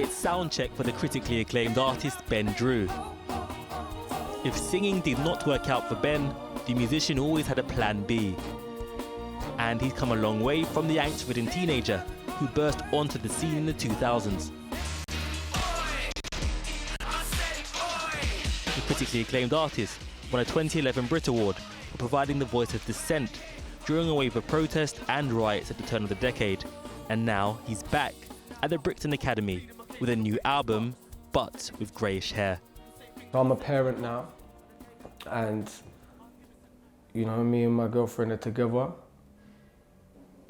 It's sound check for the critically acclaimed artist Ben Drew. If singing did not work out for Ben, the musician always had a plan B. And he's come a long way from the angst-ridden teenager who burst onto the scene in the 2000s. The critically acclaimed artist won a 2011 Brit Award for providing the voice of dissent during a wave of protest and riots at the turn of the decade. And now he's back at the Brixton Academy with a new album, but with greyish hair. I'm a parent now, and you know, me and my girlfriend are together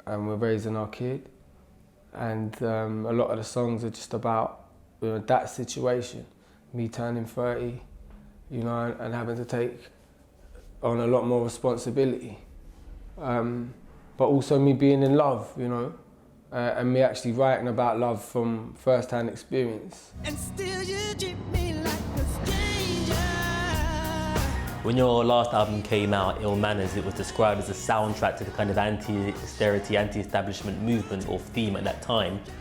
and we're raising our kid, and a lot of the songs are just about, you know, that situation, me turning 30, you know, and having to take on a lot more responsibility, but also me being in love, you know, and me actually writing about love from first-hand experience. And still you treat me like a stranger. When your last album came out, Ill Manners, it was described as a soundtrack to the kind of anti-austerity, anti-establishment movement or theme at that time. Do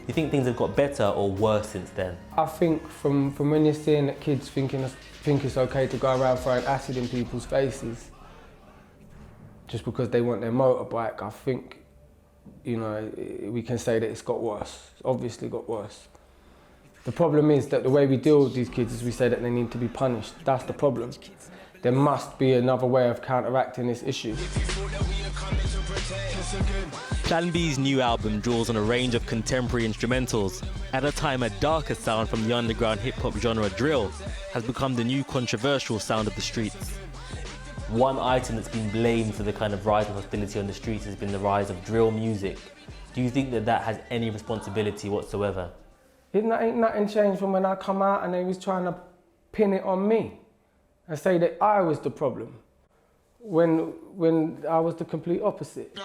you think things have got better or worse since then? I think from when you're seeing that kids think it's okay to go around throwing acid in people's faces just because they want their motorbike, I think, you know, we can say that it's got worse. It's obviously got worse. The problem is that the way we deal with these kids is we say that they need to be punished. That's the problem. There must be another way of counteracting this issue. Plan B's new album draws on a range of contemporary instrumentals. At a time, a darker sound from the underground hip-hop genre drill has become the new controversial sound of the streets. One item that's been blamed for the kind of rise of hostility on the streets has been the rise of drill music. Do you think that that has any responsibility whatsoever? Ain't nothing changed from when I come out and they was trying to pin it on me and say that I was the problem, when I was the complete opposite.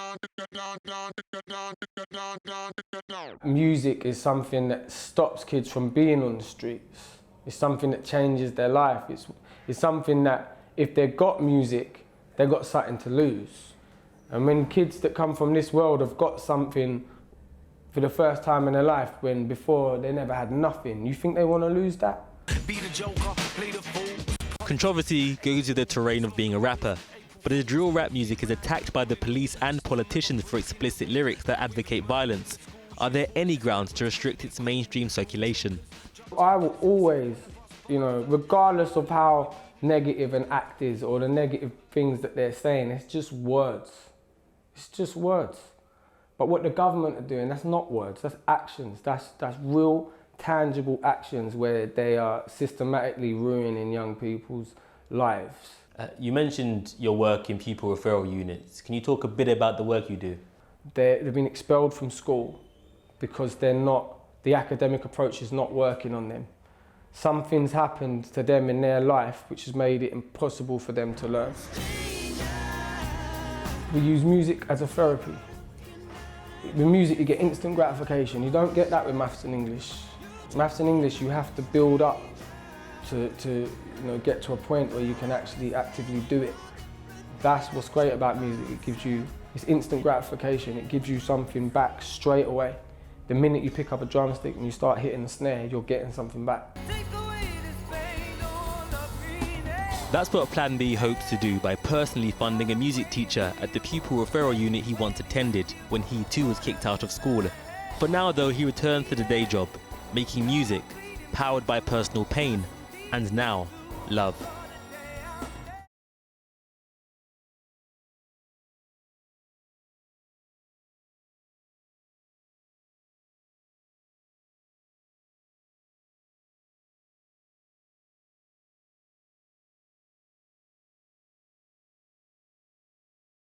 Music is something that stops kids from being on the streets. It's something that changes their life. It's something that, if they've got music, they've got something to lose. And when kids that come from this world have got something for the first time in their life, when before they never had nothing, you think they want to lose that? Controversy goes with the terrain of being a rapper, but as drill rap music is attacked by the police and politicians for explicit lyrics that advocate violence, are there any grounds to restrict its mainstream circulation? I will always, you know, regardless of how negative an act is or the negative things that they're saying, it's just words. It's just words. But what the government are doing, that's not words, that's actions. That's real, tangible actions where they are systematically ruining young people's lives. You mentioned your work in pupil referral units. Can you talk a bit about the work you do? They've been expelled from school because the academic approach is not working on them. Something's happened to them in their life which has made it impossible for them to learn. We use music as a therapy. With music you get instant gratification. You don't get that with maths and English. Maths and English you have to build up to you know, get to a point where you can actually actively do it. That's what's great about music. It gives you this instant gratification. It gives you something back straight away. The minute you pick up a drumstick and you start hitting the snare, you're getting something back. That's what Plan B hopes to do by personally funding a music teacher at the pupil referral unit he once attended when he too was kicked out of school. For now though, he returns to the day job, making music, powered by personal pain, and now, love.